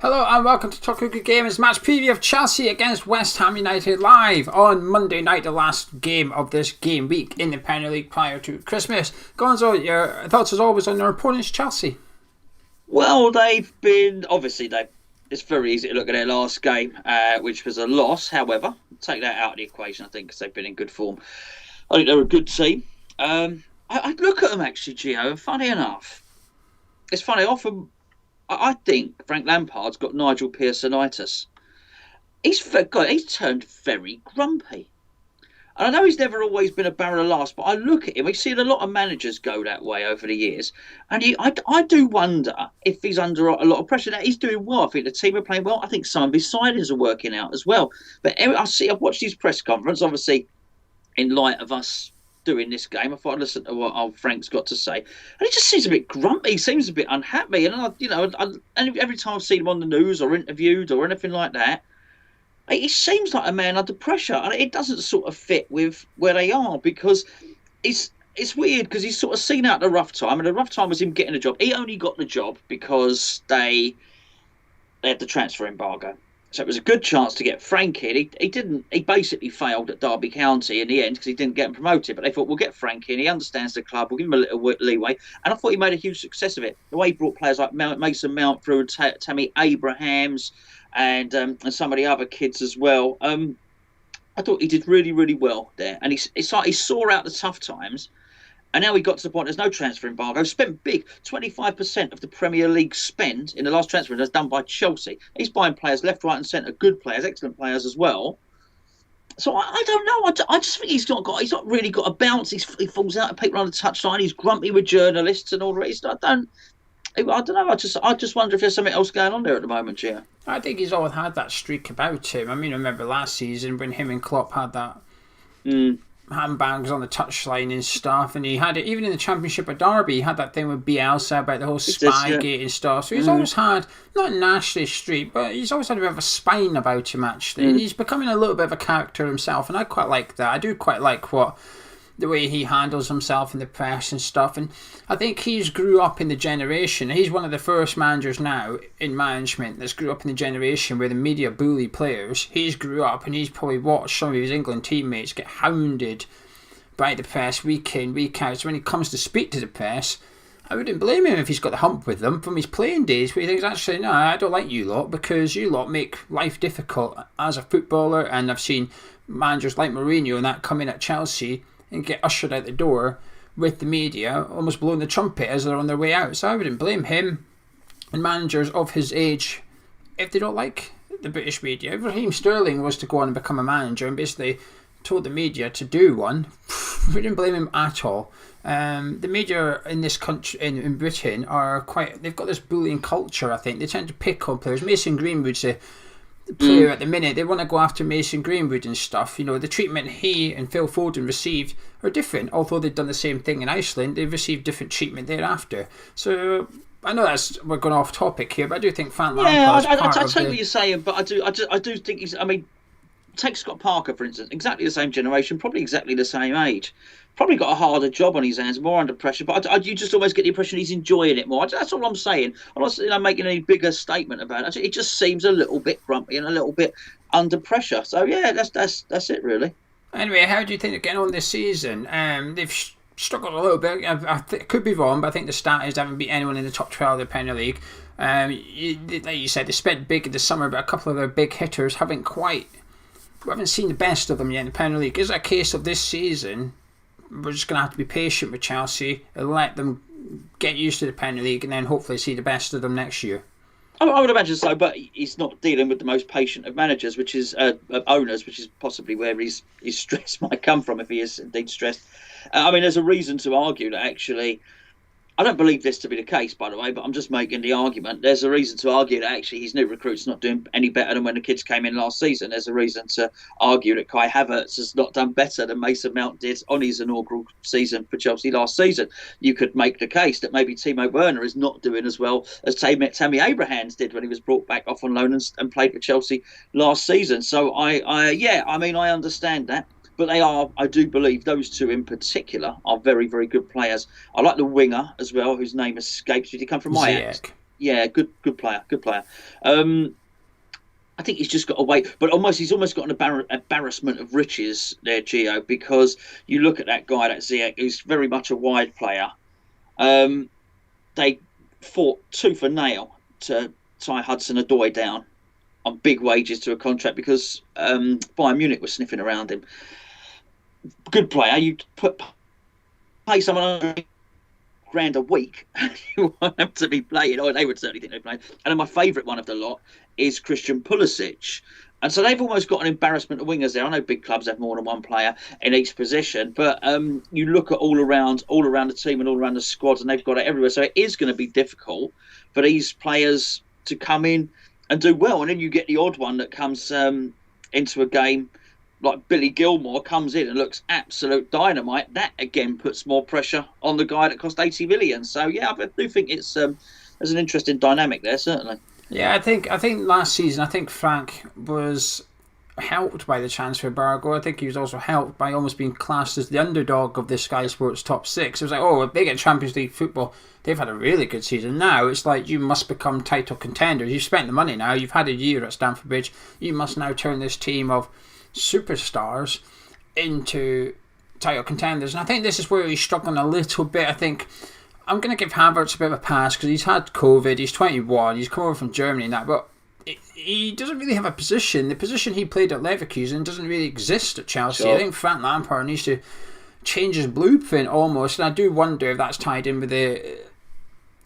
Hello and welcome to Talk Good Games match preview of Chelsea against West Ham United live on Monday night, the last game of this game week in the Premier League prior to Christmas. Gonzo, your thoughts as always on their opponents, Chelsea? Well, it's very easy to look at their last game, which was a loss. However, take that out of the equation, I think, because they've been in good form. I think they're a good team. I look at them actually, Gio, and funny enough, it's funny, often I think Frank Lampard's got Nigel Pearsonitis. He's turned very grumpy. And I know he's never always been a barrel of laughs, but I look at him, we've seen a lot of managers go that way over the years. And I do wonder if he's under a lot of pressure. Now, he's doing well. I think the team are playing well. I think some of his signings are working out as well. But I've watched his press conference, obviously, in light of us doing this game. I thought I'd listen to what old Frank's got to say. And he just seems a bit grumpy. He seems a bit unhappy. And, every time I've seen him on the news or interviewed or anything like that, he seems like a man under pressure. And it doesn't sort of fit with where they are, because it's weird, because he's sort of seen out the rough time. And the rough time was him getting a job. He only got the job because they had the transfer embargo. So it was a good chance to get Frank in. He basically failed at Derby County in the end because he didn't get him promoted. But they thought, we'll get Frank in. He understands the club. We'll give him a little leeway. And I thought he made a huge success of it. The way he brought players like Mason Mount through and Tammy Abrahams and some of the other kids as well. I thought he did really, really well there. And he saw out the tough times. And now he got to the point, there's no transfer embargo. Spent big, 25% of the Premier League spend in the last transfer window is done by Chelsea. He's buying players left, right and centre, good players, excellent players as well. So I don't know. I just think he's not really got a bounce. He falls out of people on the touchline. He's grumpy with journalists and all the rest. I don't know. I just wonder if there's something else going on there at the moment, Gio. I think he's always had that streak about him. I mean, I remember last season when him and Klopp had that handbags on the touchline and stuff, and he had it even in the Championship of Derby. He had that thing with Bielsa about the whole Spygate and stuff. So he's always had, not a nasty streak, but he's always had a bit of a spine about him, actually. And he's becoming a little bit of a character himself, and I quite like that. I do quite like the way he handles himself in the press and stuff. And I think he's grew up in the generation. He's one of the first managers now in management that's grew up in the generation where the media bully players. He's grew up and he's probably watched some of his England teammates get hounded by the press week in, week out. So when he comes to speak to the press, I wouldn't blame him if he's got the hump with them from his playing days, where he thinks, actually, no, I don't like you lot because you lot make life difficult as a footballer. And I've seen managers like Mourinho and that come in at Chelsea and get ushered out the door with the media almost blowing the trumpet as they're on their way out. So I wouldn't blame him and managers of his age if they don't like the British media. If Raheem Sterling was to go on and become a manager and basically told the media to do one, we wouldn't blame him at all. The media in this country, in Britain, they've got this bullying culture, I think. They tend to pick on players. Mason Greenwood's the player at the minute. They want to go after Mason Greenwood and stuff. You know, the treatment he and Phil Foden received are different. Although they've done the same thing in Iceland, they've received different treatment thereafter. So I know we're going off topic here, but I do think Frank Lampard's I totally what you're saying, but I do think he's. I mean, take Scott Parker for instance, exactly the same generation, probably exactly the same age. Probably got a harder job on his hands, more under pressure, but you just always get the impression he's enjoying it more. That's all I'm saying. I'm not making any bigger statement about it. It just seems a little bit grumpy and a little bit under pressure. So yeah, that's it really. Anyway, how do you think they're getting on this season? They've struggled a little bit. I could be wrong, but I think the stat is they haven't beat anyone in the top 12 of the Premier League. Like you said, they spent big in the summer, but a couple of their big hitters we haven't seen the best of them yet in the Premier League. Is that a case of this season? We're just going to have to be patient with Chelsea and let them get used to the Premier League and then hopefully see the best of them next year. I would imagine so, but he's not dealing with the most patient of managers, which is owners, which is possibly where his stress might come from if he is indeed stressed. I mean, there's a reason to argue that actually, I don't believe this to be the case, by the way, but I'm just making the argument. There's a reason to argue that actually his new recruit's not doing any better than when the kids came in last season. There's a reason to argue that Kai Havertz has not done better than Mason Mount did on his inaugural season for Chelsea last season. You could make the case that maybe Timo Werner is not doing as well as Tammy Abrahams did when he was brought back off on loan and played for Chelsea last season. So I understand that. But I do believe those two in particular are very, very good players. I like the winger as well, whose name escapes me. Did he come from Ajax? Yeah, good player, good player. I think he's just got to wait, but he's almost got an embarrassment of riches there, Gio, because you look at that guy, that Ziyech, who's very much a wide player. They fought tooth and nail to tie Hudson-Odoi down on big wages to a contract because Bayern Munich was sniffing around him. Good player, you pay someone £100,000 a week, you want them to be playing, or they would certainly think they're playing. And then my favourite one of the lot is Christian Pulisic. And so they've almost got an embarrassment of wingers there. I know big clubs have more than one player in each position, but you look at all around the team and all around the squad, and they've got it everywhere. So it is going to be difficult for these players to come in and do well. And then you get the odd one that comes into a game, like Billy Gilmore comes in and looks absolute dynamite. That again puts more pressure on the guy that cost 80 million. So yeah, I do think it's there's an interesting dynamic there, certainly. Yeah, I think last season, I think Frank was helped by the transfer embargo. I think he was also helped by almost being classed as the underdog of the Sky Sports top six. It was like, oh, if they get Champions League football, they've had a really good season. Now it's like, you must become title contenders. You've spent the money now. You've had a year at Stamford Bridge. You must now turn this team of superstars into title contenders. And I think this is where he's struggling a little bit. I think I'm going to give Havertz a bit of a pass because he's had COVID, he's 21, he's come over from Germany and that, but he doesn't really have a position. The position he played at Leverkusen doesn't really exist at Chelsea. Sure. I think Frank Lampard needs to change his blueprint almost, and I do wonder if that's tied in with the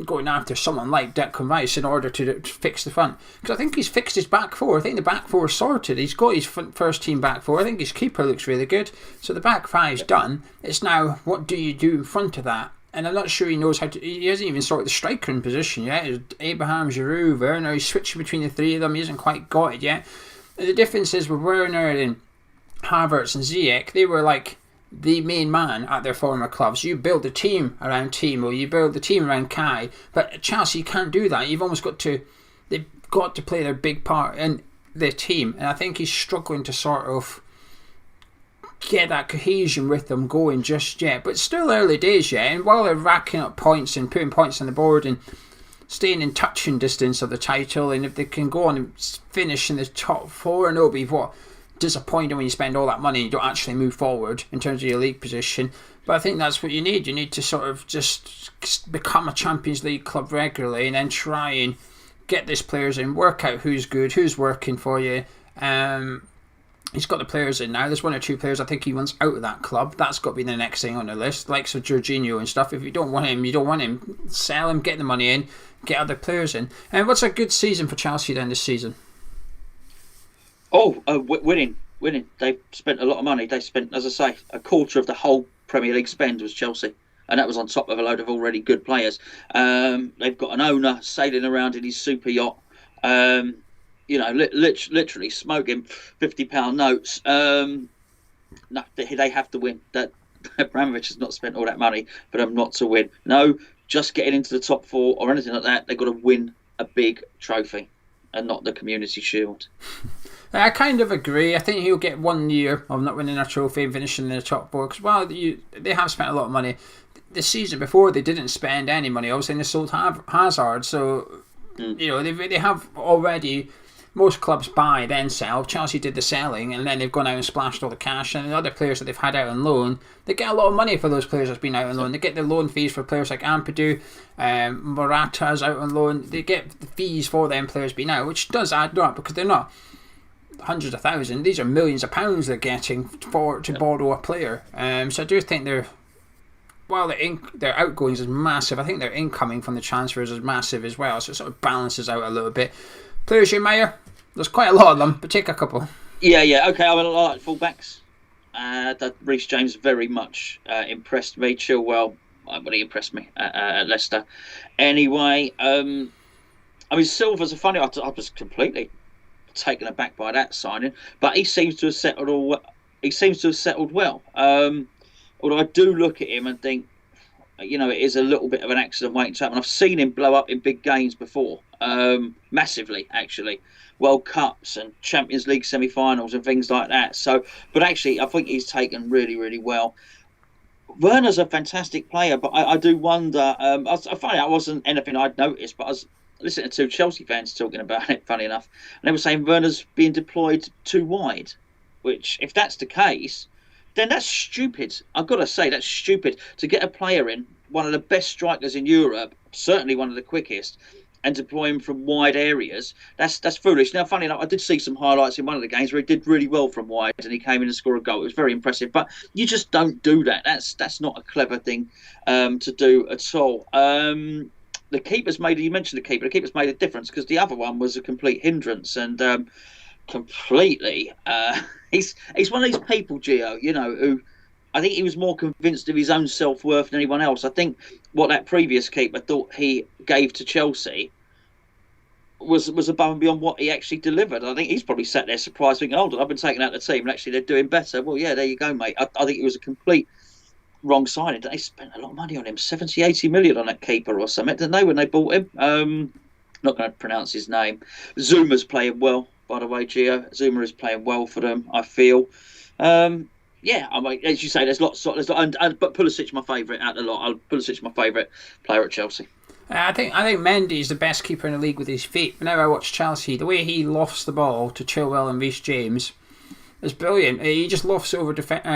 going after someone like Declan Rice in order to fix the front. Because I think he's fixed his back four. I think the back four is sorted. He's got his first team back four. I think his keeper looks really good. So the back five's done. It's now, what do you do in front of that? And I'm not sure he knows how to. He hasn't even sorted the striker in position yet. It's Abraham, Giroud, Werner. He's switching between the three of them. He hasn't quite got it yet. And the difference is with Werner and Havertz and Ziyech, they were like the main man at their former clubs. You build the team around Timo, you build the team around Kai. But at Chelsea, you can't do that. You've almost got to. They've got to play their big part in their team. And I think he's struggling to sort of get that cohesion with them going just yet, but still early days yet. And while they're racking up points and putting points on the board and staying in touching distance of the title, and if they can go on and finish in the top four, and it'll be disappointing when you spend all that money and you don't actually move forward in terms of your league position. But I think that's what you need. You need to sort of just become a Champions League club regularly, and then try and get these players in, work out who's good, who's working for you. He's got the players in now. There's one or two players I think he wants out of that club. That's got to be the next thing on the list. Likes of Jorginho and stuff. If you don't want him, you don't want him. Sell him, get the money in, get other players in. And what's a good season for Chelsea then this season? Winning. They've spent a lot of money. They spent, as I say, a quarter of the whole Premier League spend was Chelsea. And that was on top of a load of already good players. They've got an owner sailing around in his super yacht. Literally smoking £50 notes. No, they have to win. That Abramovich has not spent all that money for them not to win. No, just getting into the top four or anything like that, they've got to win a big trophy and not the Community Shield. I kind of agree. I think he'll get 1 year of not winning a trophy and finishing in the top four. Because they have spent a lot of money. The season before, they didn't spend any money. Obviously, they sold Hazard. So, they have already. Most clubs buy, then sell. Chelsea did the selling, and then they've gone out and splashed all the cash. And the other players that they've had out on loan, they get a lot of money for those players that's been out on loan. They get the loan fees for players like Ampadu, Morata's out on loan. They get the fees for them players being out, which does add up because they're not hundreds of thousands. These are millions of pounds they're getting to borrow a player. So I do think while their outgoings is massive, I think their incoming from the transfers is massive as well. So it sort of balances out a little bit. Players you admire? There's quite a lot of them, but take a couple. Yeah. Okay, I like fullbacks. That Reece James very much impressed me. Chilwell, he impressed me at Leicester. Anyway, Silva's a funny. I was completely taken aback by that signing, but he seems to have settled well. Although I do look at him and think, it is a little bit of an accident waiting to happen. I've seen him blow up in big games before, massively actually, World Cups and Champions League semi-finals and things like that. So, but actually, I think he's taken really, really well. Werner's a fantastic player, but I do wonder. I find out it wasn't anything I'd noticed, but listening to two Chelsea fans talking about it, funny enough, and they were saying Werner's being deployed too wide, which, if that's the case, then that's stupid. I've got to say, that's stupid to get a player in, one of the best strikers in Europe, certainly one of the quickest, and deploy him from wide areas. That's foolish. Now, funny enough, I did see some highlights in one of the games where he did really well from wide, and he came in and scored a goal. It was very impressive. But you just don't do that. That's not a clever thing to do at all. The keeper's made. You mentioned the keeper. The keeper's made a difference because the other one was a complete hindrance and completely. He's one of these people, Gio. You know, who I think he was more convinced of his own self-worth than anyone else. I think what that previous keeper thought he gave to Chelsea was above and beyond what he actually delivered. I think he's probably sat there surprised, thinking, "Hold on, I've been taken out of the team, and actually they're doing better." Well, yeah, there you go, mate. I think it was a complete wrong signing. They spent a lot of money on him, 70, 80 million on that keeper or something, didn't they, when they bought him? Not going to pronounce his name. Zuma's playing well, by the way, Gio. Zuma is playing well for them, I feel. Yeah, I mean, as you say, there's lots, but Pulisic my favourite out of the lot. Pulisic my favourite player at Chelsea. I think Mendy is the best keeper in the league with his feet. Whenever I watch Chelsea, the way he lofts the ball to Chilwell and Reece James is brilliant. He just lofts over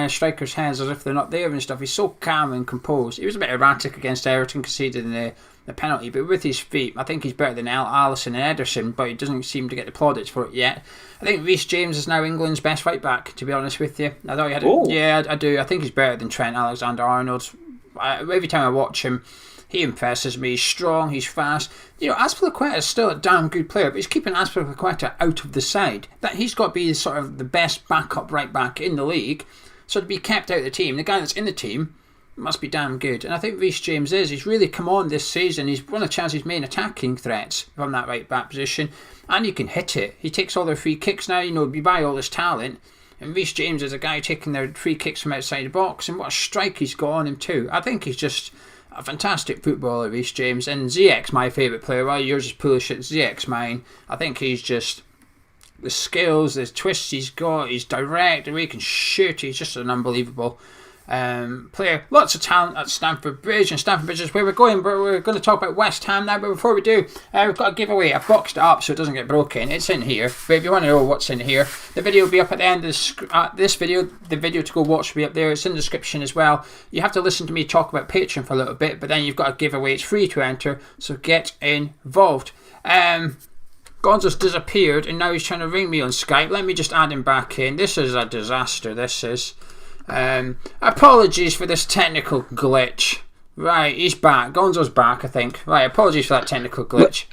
strikers' heads as if they're not there and stuff. He's so calm and composed. He was a bit erratic against Everton, conceding the penalty, but with his feet, I think he's better than Alisson and Ederson, but he doesn't seem to get the plaudits for it yet. I think Reece James is now England's best right back, to be honest with you. I thought he had yeah, I do. I think he's better than Trent Alexander-Arnold. Every time I watch him, he impresses me. He's strong, he's fast. You know, Azpilicueta is still a damn good player, but he's keeping Azpilicueta out of the side. That he's got to be sort of the best backup right back in the league. So to be kept out of the team, the guy that's in the team must be damn good. And I think Reece James is. He's really come on this season. He's one of Chelsea's main attacking threats from that right back position. And he can hit it. He takes all their free kicks now. You know, you buy all this talent. And Reece James is a guy taking their free kicks from outside the box. And what a strike he's got on him too. I think he's just a fantastic footballer, Reece James. And Ziyech's my favourite player. Well, yours is Pulisic, Ziyech's mine. I think he's just... the skills, the twists he's got, he's direct, the way he can shoot, he's just an unbelievable player. Lots of talent at Stamford Bridge, and Stamford Bridge is where we're going. But we're going to talk about West Ham now. But before we do, we've got a giveaway. I've boxed it up so it doesn't get broken. It's in here. But if you want to know what's in here, the video will be up at the end of this video. The video to go watch will be up there. It's in the description as well. You have to listen to me talk about Patreon for a little bit, but then you've got a giveaway. It's free to enter, so get involved. Gonzo's disappeared and now he's trying to ring me on Skype. Let me just add him back in. This is a disaster, this is. Apologies for this technical glitch. Right, he's back. Gonzo's back, I think. Right, apologies for that technical glitch.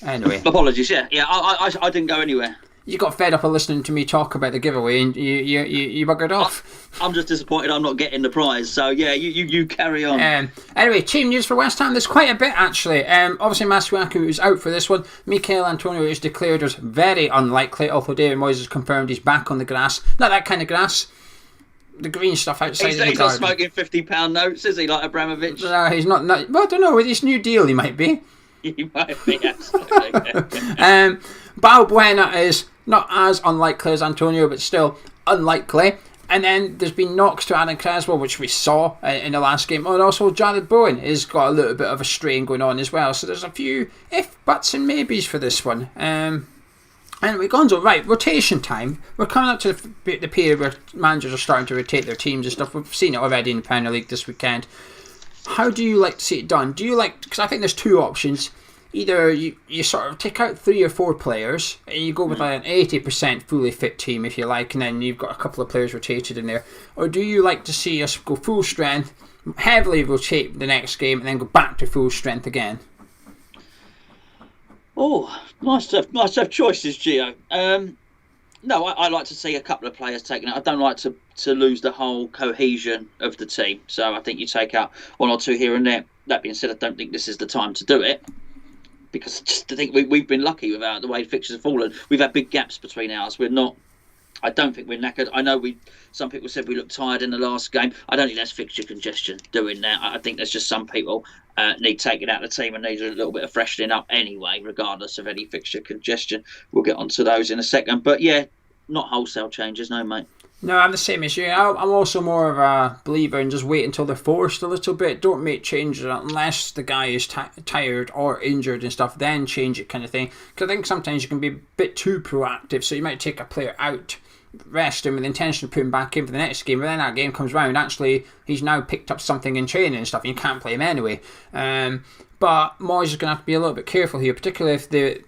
Anyway. Apologies, yeah. I didn't go anywhere. You got fed up of listening to me talk about the giveaway and you buggered off. I'm just disappointed I'm not getting the prize. So, yeah, you carry on. Anyway, team news for West Ham. There's quite a bit, actually. Obviously, Masuaku is out for this one. Mikel Antonio is declared as very unlikely, although David Moyes has confirmed he's back on the grass. Not that kind of grass. The green stuff outside the garden. He's not smoking £50 notes, is he, like Abramovich? No, he's not. Well, I don't know. With this new deal, he might be. He might be, absolutely. Balbuena is not as unlikely as Antonio, but still unlikely. And then there's been knocks to Adam Creswell, which we saw in the last game. And also Jared Bowen has got a little bit of a strain going on as well. So there's a few if, buts and maybes for this one. Anyway, Gonzo, right, rotation time. We're coming up to the period where managers are starting to rotate their teams and stuff. We've seen it already in the Premier League this weekend. How do you like to see it done? Do you like, because I think there's two options. Either you sort of take out 3 or 4 players and you go with like an 80% fully fit team, if you like, and then you've got a couple of players rotated in there. Or do you like to see us go full strength, heavily rotate the next game, and then go back to full strength again? Oh, nice to have choices, Gio. No, I like to see a couple of players taken out. I don't like to lose the whole cohesion of the team. So I think you take out 1 or 2 here and there. That being said, I don't think this is the time to do it. Because just to think we've been lucky with the way fixtures have fallen. We've had big gaps between ours. We're not. I don't think we're knackered. I know some people said we looked tired in the last game. I don't think that's fixture congestion doing that. I think there's just some people need taking out the team and need a little bit of freshening up anyway, regardless of any fixture congestion. We'll get onto those in a second. But yeah, not wholesale changes, no, mate. No, I'm the same as you. I'm also more of a believer in just wait until they're forced a little bit. Don't make changes unless the guy is tired or injured and stuff. Then change it, kind of thing. Because I think sometimes you can be a bit too proactive. So you might take a player out, rest him with the intention of putting him back in for the next game. But then that game comes round, actually he's now picked up something in training and stuff, and you can't play him anyway. But Moyes is going to have to be a little bit careful here, particularly if the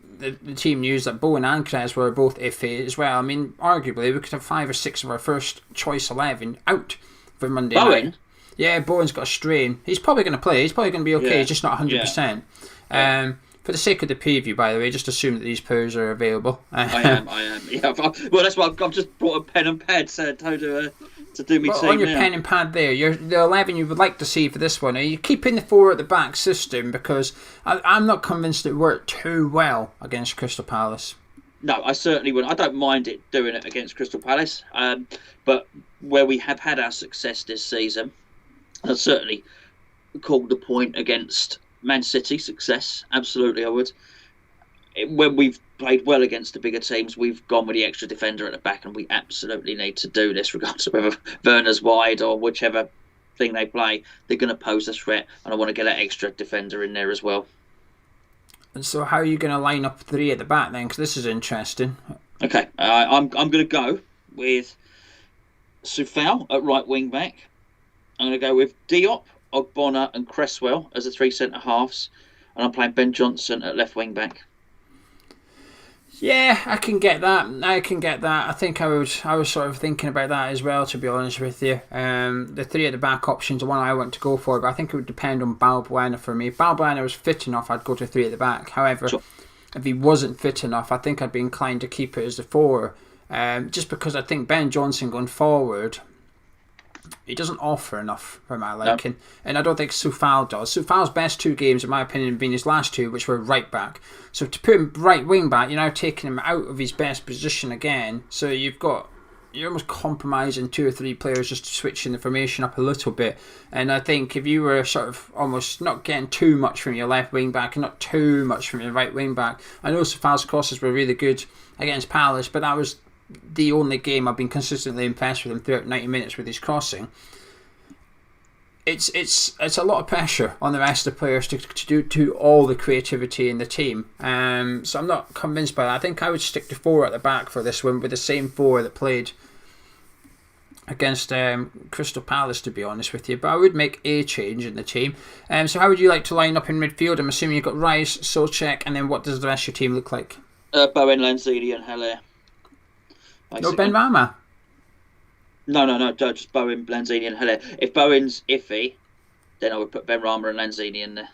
team news that Bowen and Krez were both iffy as well. I mean, arguably, we could have 5 or 6 of our first choice 11 out for Monday night. Yeah, Bowen's got a strain. He's probably going to play. He's probably going to be okay. He's just not 100%. Yeah. For the sake of the preview, by the way, just assume that these players are available. I am. Yeah, well, that's why I've just brought a pen and pad to do me team. On your pen and pad there, the 11 you would like to see for this one. Are you keeping the 4 at the back system? Because I'm not convinced it worked too well against Crystal Palace. No, I certainly wouldn't. I don't mind it doing it against Crystal Palace, but where we have had our success this season, I certainly called the point against Man City. Success, absolutely, I would. When we've played well against the bigger teams, we've gone with the extra defender at the back, and we absolutely need to do this, regardless of whether Werner's wide or whichever thing they play. They're going to pose a threat, and I want to get that extra defender in there as well. And so, how are you going to line up 3 at the back then? Because this is interesting. Okay, I'm going to go with Soufal at right wing back. I'm going to go with Diop, Ogbonna, and Cresswell as the 3 centre halves, and I'm playing Ben Johnson at left wing back. Yeah, I can get that. I think I was sort of thinking about that as well, to be honest with you. The 3 at the back options are one I want to go for, but I think it would depend on Balbuena for me. If Balbuena was fit enough, I'd go to 3 at the back. However, if he wasn't fit enough, I think I'd be inclined to keep it as the 4. Just because I think Ben Johnson going forward, he doesn't offer enough for my liking. No. And I don't think Soufal does. Soufal's best 2 games, in my opinion, have been his last 2, which were right back. So to put him right wing back, you're now taking him out of his best position again. So you're almost compromising 2 or 3 players just switching the formation up a little bit. And I think if you were sort of almost not getting too much from your left wing back and not too much from your right wing back, I know Soufal's crosses were really good against Palace, but that was the only game I've been consistently impressed with him throughout 90 minutes with his crossing. It's a lot of pressure on the rest of the players to do all the creativity in the team. So I'm not convinced by that. I think I would stick to 4 at the back for this one, with the same 4 that played against Crystal Palace, to be honest with you. But I would make a change in the team. So how would you like to line up in midfield? I'm assuming you've got Rice, Souček, and then what does the rest of your team look like? Bowen, Lanzini, and Haller. No Benrahma? No, just Bowen, Lanzini, and Haller. If Bowen's iffy, then I would put Benrahma and Lanzini in there.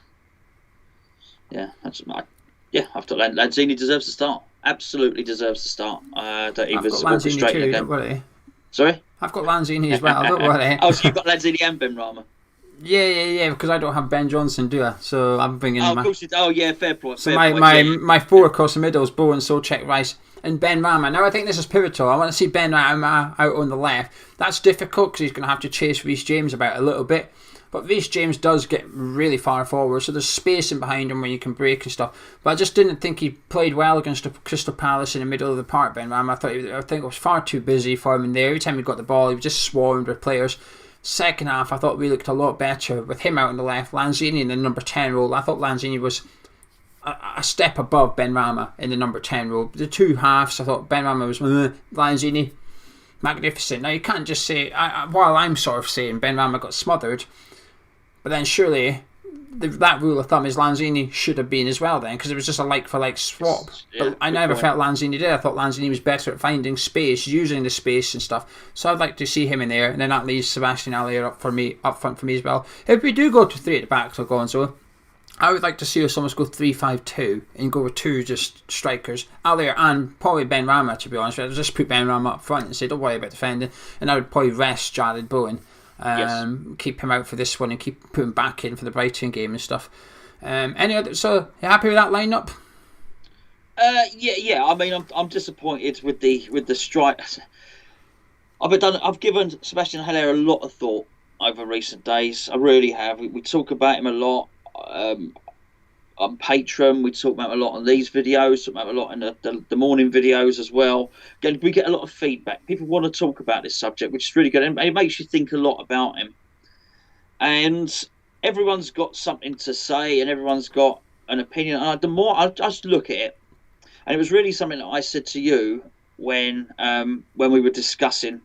Yeah, I've thought Lanzini deserves to start. Absolutely deserves to start. That he was orchestrating again. Don't worry. Sorry? I've got Lanzini as well, don't worry. Oh, so you've got Lanzini and Benrahma? Yeah, because I don't have Ben Johnson, do I? So I'm bringing of course you do. Oh, yeah, fair point. So my 4 across the middle is Bowen, Souček, Rice, and Benrahma. Now I think this is pivotal. I want to see Benrahma out on the left. That's difficult because he's going to have to chase Reece James about a little bit. But Reece James does get really far forward, so there's space in behind him where you can break and stuff. But I just didn't think he played well against Crystal Palace in the middle of the park, Benrahma. I think it was far too busy for him in there. Every time he got the ball, he was just swarmed with players. Second half, I thought we looked a lot better with him out on the left. Lanzini in the number 10 role. I thought Lanzini was a step above Benrahma in the number 10 role. The 2 halves, I thought Benrahma was Lanzini, magnificent. Now you can't just say, while I'm sort of saying Benrahma got smothered, but then surely that rule of thumb is Lanzini should have been as well then, because it was just a like for like swap. Yeah, but I never felt Lanzini did. I thought Lanzini was better at finding space, using the space and stuff. So I'd like to see him in there, and then that leaves Sebastian Haller up front for me as well. If we do go to 3 at the back, so Gonzo, I would like to see us almost go 3-5-2 and go with 2 just strikers, Haller and probably Benrahma, to be honest. I'd just put Benrahma up front and say don't worry about defending, and I would probably rest Jarrod Bowen. Keep him out for this one and keep putting back in for the Brighton game and stuff. Any other? So you happy with that lineup? Yeah. I mean, I'm disappointed with the strike. I've given Sebastian Haller a lot of thought over recent days. I really have. We talk about him a lot. on Patreon. We talk about a lot on these videos, talk about a lot in the morning videos as well. Again, we get a lot of feedback. People want to talk about this subject, which is really good. And it makes you think a lot about him. And everyone's got something to say and everyone's got an opinion. And the more I just look at it, and it was really something that I said to you when we were discussing.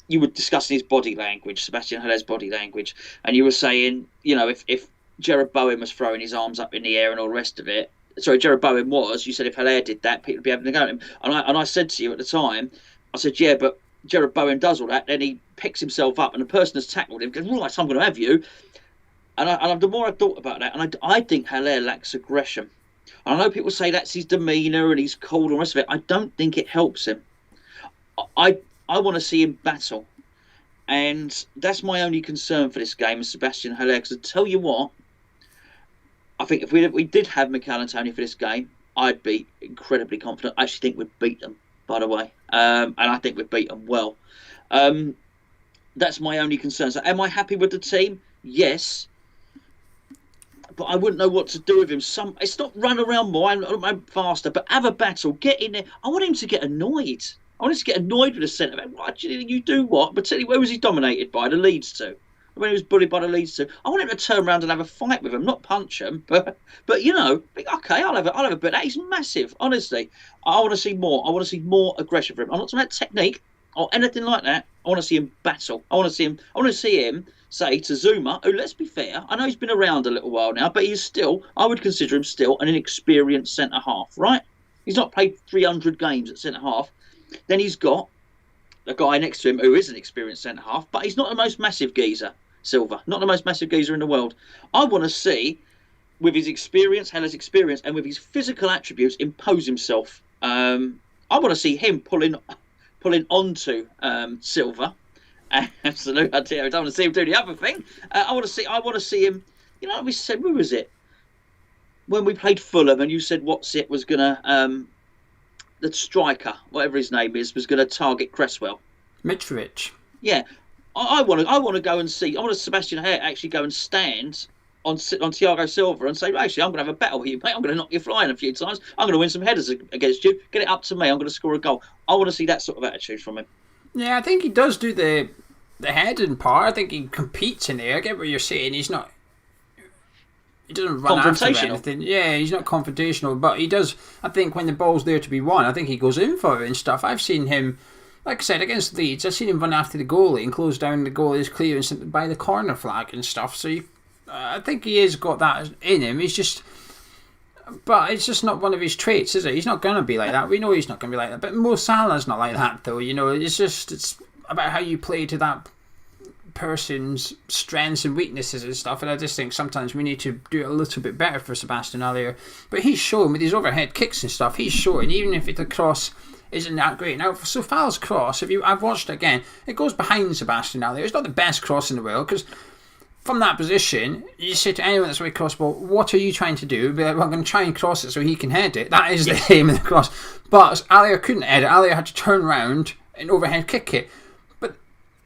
You were discussing his body language, Sebastian Haller's body language, and you were saying, if Jared Bowen was throwing his arms up in the air and all the rest of it. Sorry, Jared Bowen was. You said if Haller did that, people would be having to go at him. And I said to you at the time, I said, yeah, but Jared Bowen does all that. Then he picks himself up, and the person has tackled him goes, right, so I'm going to have you. And the more I thought about that, and I think Haller lacks aggression. And I know people say that's his demeanour and he's cold and the rest of it. I don't think it helps him. I want to see him battle. And that's my only concern for this game, is Sebastian Haller. Because I tell you what, I think if we did have Michail Antonio for this game, I'd be incredibly confident. I actually think we'd beat them, by the way. And I think we'd beat them well. That's my only concern. So am I happy with the team? Yes. But I wouldn't know what to do with him. It's not run around more, I'm faster, but have a battle, get in there. I want him to get annoyed. I want him to get annoyed with the centre back. What, you do what? Particularly, where was he dominated by? The Leeds two. When he was bullied by the Leeds two. I want him to turn around and have a fight with him, not punch him. But okay, I'll have a bit. That is massive, honestly. I want to see more. I want to see more aggression from him. I'm not talking about technique or anything like that. I want to see him battle. I want to see him say to Zuma, who, let's be fair, I know he's been around a little while now, but he's still, I would consider him still an inexperienced centre half, right? He's not played 300 games at centre half. Then he's got a guy next to him who is an experienced centre half, but he's not the most massive geezer, Silva, not the most massive geezer in the world. I want to see, with his experience, Heller's experience, and with his physical attributes, impose himself. I want to see him pulling onto Silva. Absolutely, I don't want to see him do the other thing. I want to see him. We said, who was it when we played Fulham, and you said was gonna the striker, whatever his name is, was gonna target Cresswell. Mitrovic. Yeah, I want to go and see. I want Sebastian Haller actually go and stand on Thiago Silva and say, actually, I'm going to have a battle with you, mate. I'm going to knock you flying a few times. I'm going to win some headers against you. Get it up to me. I'm going to score a goal. I want to see that sort of attitude from him. Yeah, I think he does do the heading part. I think he competes in there. I get what you're saying. He doesn't run after anything. Yeah, he's not confrontational, but he does. I think when the ball's there to be won, I think he goes in for it and stuff. I've seen him, like I said, against Leeds, I've seen him run after the goalie and close down the goalie's clearance by the corner flag and stuff. So I think he has got that in him. But it's just not one of his traits, is it? He's not going to be like that. We know he's not going to be like that. But Mo Salah's not like that, though. It's about how you play to that person's strengths and weaknesses and stuff. And I just think sometimes we need to do it a little bit better for Sebastian Haller. But he's showing with his overhead kicks and stuff. He's showing, even if the cross isn't that great. Now, so Fal's cross, I've watched it again, it goes behind Sebastian Haller. It's not the best cross in the world, because from that position, you say to anyone that's away cross ball, what are you trying to do? Be like, well, I'm going to try and cross it so he can head it. That is the aim of the cross. But Haller couldn't head it. Haller had to turn around and overhead kick it. But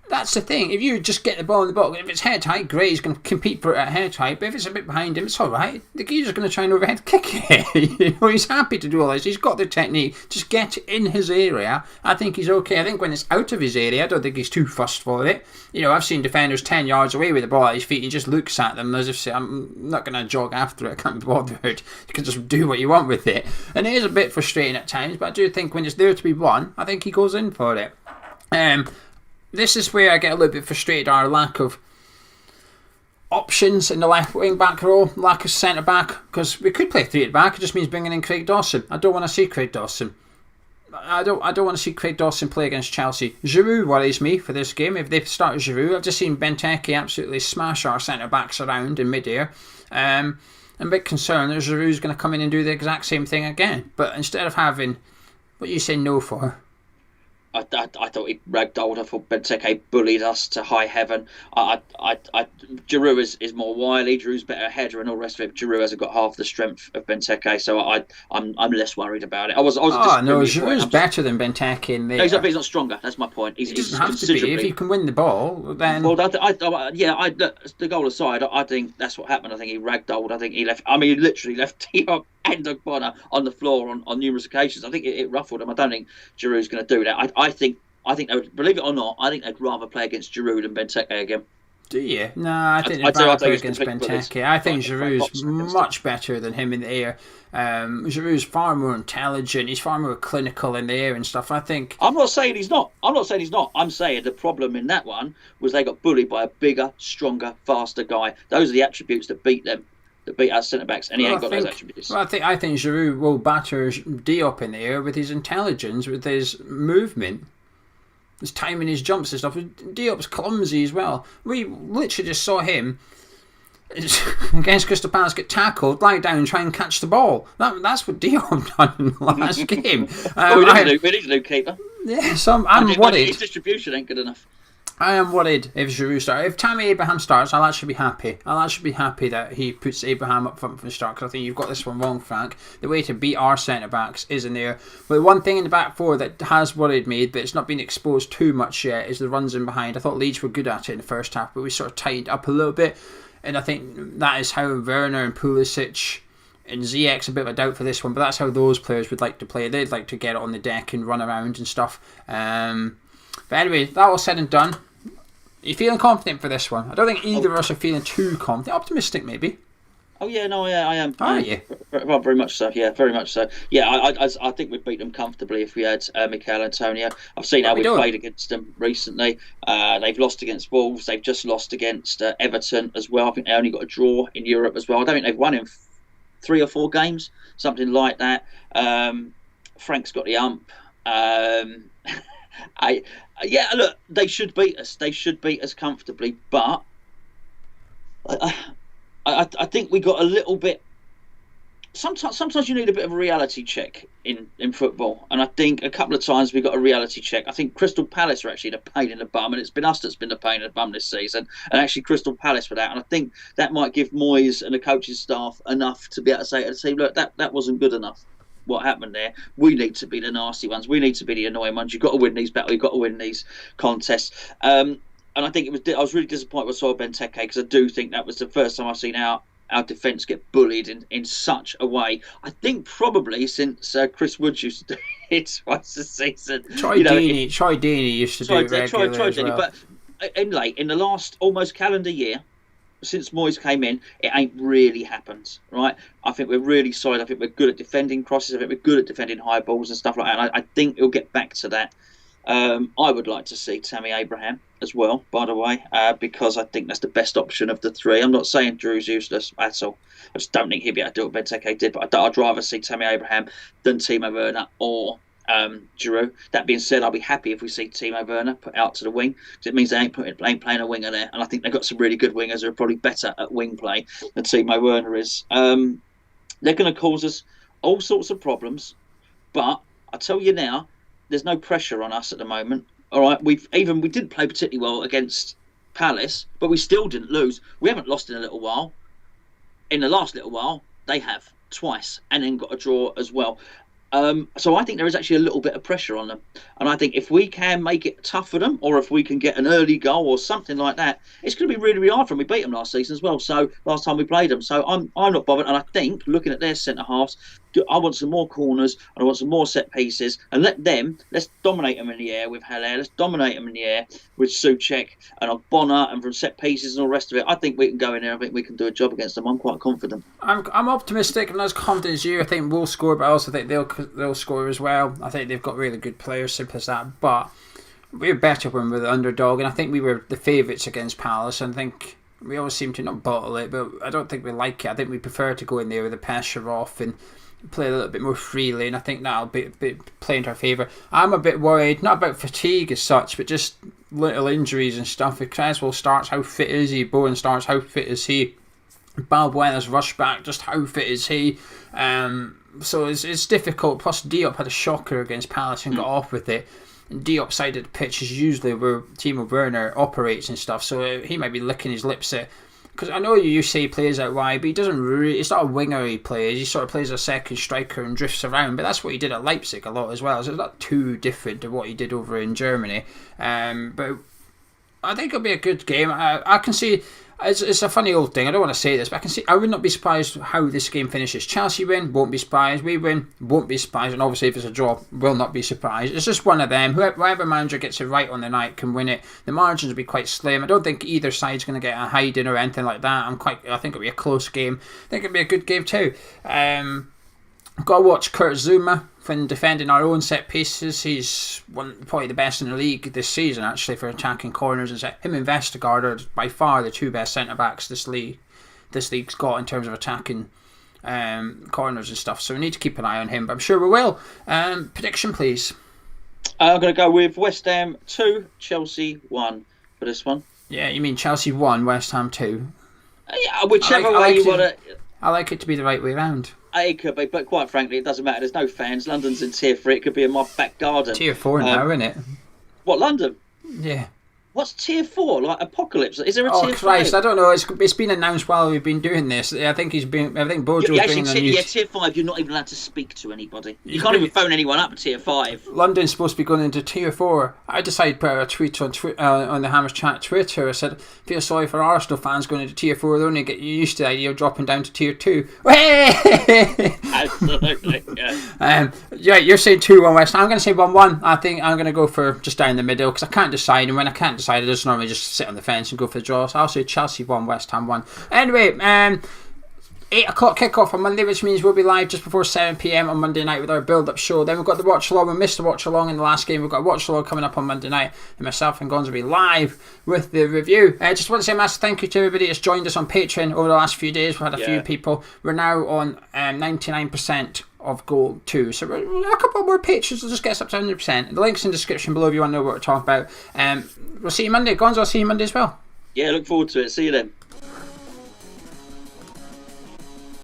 that's the thing. If you just get the ball in the box, if it's head height, great, he's going to compete for it at head height. But if it's a bit behind him, it's all right. The geezer's going to try and overhead kick it. He's happy to do all this. He's got the technique. Just get in his area. I think he's okay. I think when it's out of his area, I don't think he's too fussed for it. I've seen defenders 10 yards away with the ball at his feet and he just looks at them as if say, I'm not going to jog after it. I can't be bothered. You can just do what you want with it. And it is a bit frustrating at times, but I do think when it's there to be won, I think he goes in for it. This is where I get a little bit frustrated, our lack of options in the left wing back row, lack of centre back, because we could play 3 at the back. It just means bringing in Craig Dawson. I don't want to see Craig Dawson. I don't want to see Craig Dawson play against Chelsea. Giroud worries me for this game. If they start Giroud, I've just seen Benteke absolutely smash our centre backs around in mid-air. I'm a bit concerned that Giroud's going to come in and do the exact same thing again. But instead of having, what you say no for? I thought he ragdolled. I thought Benteke bullied us to high heaven. Giroud is more wily. Giroud's better header and all the rest of it. Giroud hasn't got half the strength of Benteke, so I'm less worried about it. I was. No, Giroud's better than Benteke in there. No, he's not stronger. That's my point. He doesn't have to be. If you can win the ball, then. Well, the goal aside, I think that's what happened. I think he ragdolled. I think he left. I mean, he literally left Diop and Ogbonna on the floor on numerous occasions. I think it ruffled him. I don't think Giroud's going to do that. I think they would, believe it or not, I think they'd rather play against Giroud than Benteke again. Do you? No, I think they'd rather play against Benteke. I think Giroud's much better than him in the air. Giroud's far more intelligent. He's far more clinical in the air and stuff. I think. I'm not saying he's not. I'm saying the problem in that one was they got bullied by a bigger, stronger, faster guy. Those are the attributes that beat them. That beat our centre backs, and he ain't got those attributes. Well, I think Giroud will batter Diop in the air with his intelligence, with his movement, his timing, his jumps and stuff. Diop's clumsy as well. We literally just saw him against Crystal Palace get tackled, lie down, and try and catch the ball. That's what Diop done in the last game. We need a new keeper. Yeah, so I'm worried. His distribution ain't good enough. I am worried if Giroud starts. If Tammy Abraham starts, I'll actually be happy. I'll actually be happy that he puts Abraham up front from the start, because I think you've got this one wrong, Frank. The way to beat our centre-backs is in there. But one thing in the back four that has worried me, but it's not been exposed too much yet, is the runs in behind. I thought Leeds were good at it in the first half, but we sort of tightened up a little bit. And I think that is how Werner and Pulisic and Ziyech's a bit of a doubt for this one, but that's how those players would like to play. They'd like to get it on the deck and run around and stuff. But anyway, that all said and done. Are you feeling confident for this one? I don't think either of us are feeling too confident. Optimistic, maybe. Oh, yeah, no, yeah, I am. Are you? Well, very much so, yeah, very much so. Yeah, I think we'd beat them comfortably if we had Mikel Antonio. I've seen how we've played against them recently. They've lost against Wolves. They've just lost against Everton as well. I think they only got a draw in Europe as well. I don't think they've won in 3 or 4 games, something like that. Frank's got the ump. Look, they should beat us. They should beat us comfortably, but I think we got a little bit. Sometimes you need a bit of a reality check in football, and I think a couple of times we got a reality check. I think Crystal Palace are actually the pain in the bum, and it's been us that's been the pain in the bum this season, and actually Crystal Palace for that. And I think that might give Moyes and the coaching staff enough to be able to say to the team, look, that wasn't good enough. What happened there? We need to be the nasty ones. We need to be the annoying ones. You've got to win these battles. You've got to win these contests. And I think I was really disappointed with Saul Benteke, because I do think that was the first time I've seen our defence get bullied in such a way. I think probably since Chris Woods used to do it twice a season. Troy Deeney used to do it regularly as well. But in the last almost calendar year, since Moyes came in, it ain't really happened, right? I think we're really solid. I think we're good at defending crosses. I think we're good at defending high balls and stuff like that. And I think it'll get back to that. I would like to see Tammy Abraham as well, by the way, because I think that's the best option of the 3. I'm not saying Drew's useless at all. I just don't think he'll be able to do what Benteke did. But I'd rather see Tammy Abraham than Timo Werner or Giroud. That being said, I'll be happy if we see Timo Werner put out to the wing, because it means they ain't playing a winger there, and I think they've got some really good wingers who are probably better at wing play than Timo Werner is. They're going to cause us all sorts of problems, but I tell you now, there's no pressure on us at the moment. All right, we didn't play particularly well against Palace, but we still didn't lose. We haven't lost in a little while. In the last little while, they have twice, and then got a draw as well. So I think there is actually a little bit of pressure on them. And I think if we can make it tough for them, or if we can get an early goal or something like that, it's going to be really, really hard for them. We beat them last season as well, so last time we played them. So I'm not bothered. And I think, looking at their centre-halves, I want some more corners, and I want some more set pieces, and let's dominate them in the air with Haller, let's dominate them in the air with Souček and Ogbonna, and from set pieces and all the rest of it. I think we can go in there. I think we can do a job against them. I'm quite confident. I'm optimistic, and as confident as you. I think we'll score, but I also think they'll score as well. I think they've got really good players, simple as that. But we're better when we're the underdog, and I think we were the favourites against Palace. And I think we always seem to not bottle it, but I don't think we like it. I think we prefer to go in there with the pressure off and play a little bit more freely, and I think that'll be play into our favour. I'm a bit worried, not about fatigue as such, but just little injuries and stuff. If Creswell starts, how fit is he? Bowen starts, how fit is he? Balbuena's rush back, just how fit is he? So it's difficult. Plus Diop had a shocker against Palace and got off with it. and Diop side of the pitch is usually where Timo Werner operates and stuff. So he might be licking his lips at. Because I know you say he plays out wide, but he doesn't really. It's not a winger he plays. He sort of plays a second striker and drifts around. But that's what he did at Leipzig a lot as well. So it's not too different to what he did over in Germany. But I think it'll be a good game. I can see. It's a funny old thing. I don't want to say this, but I can see. I would not be surprised how this game finishes. Chelsea win, won't be surprised. We win, won't be surprised. And obviously, if it's a draw, will not be surprised. It's just one of them. Whoever manager gets it right on the night can win it. The margins will be quite slim. I don't think either side's going to get a hiding or anything like that. I think it'll be a close game. I think it'll be a good game too. Got to watch Kurt Zouma when defending our own set pieces. He's probably the best in the league this season, actually, for attacking corners. And him and Vestergaard are by far the two best centre backs this league's got in terms of attacking corners and stuff. So we need to keep an eye on him. But I'm sure we will. Prediction, please. I'm going to go with West Ham 2, Chelsea 1 for this one. Yeah, you mean Chelsea 1, West Ham 2? Yeah, whichever way you want to. I like it to be the right way round. It could be, but quite frankly, it doesn't matter. There's no fans. London's in tier 3. It could be in my back garden. Tier 4 now, isn't it? What, London? Yeah. What's tier 4? Like Apocalypse? Is there a tier 5? Christ, I don't know. It's been announced while we've been doing this. I think Bojo's bringing a new... Yeah, tier 5, you're not even allowed to speak to anybody. You can't even phone anyone up at tier 5. London's supposed to be going into tier 4. I decided to put a tweet on the Hammers Chat Twitter. I said, feel sorry for Arsenal fans going into tier 4. They're only getting used to the idea of dropping down to tier 2. Absolutely, yeah, you're saying 2-1 West Ham. I'm going to say 1-1. I think I'm going to go for just down the middle because I can't decide. And when I can't decide, I just normally just sit on the fence and go for the draw. So I'll say Chelsea 1, West Ham 1. Anyway, 8 o'clock kickoff on Monday, which means we'll be live just before 7 p.m. on Monday night with our build-up show. Then we've got the watch along. We missed the watch along in the last game. We've got a watch along coming up on Monday night, and myself and Gonz will be live with the review. Just want to say a massive thank you to everybody that's joined us on Patreon over the last few days. We've had a few people. We're now on 99% of goal 2, so we're a couple more patrons will just get us up to 100%. The link's in the description below if you want to know what we're talking about. We'll see you Monday. Gonz, I'll see you Monday as well. Yeah, look forward to it. See you then.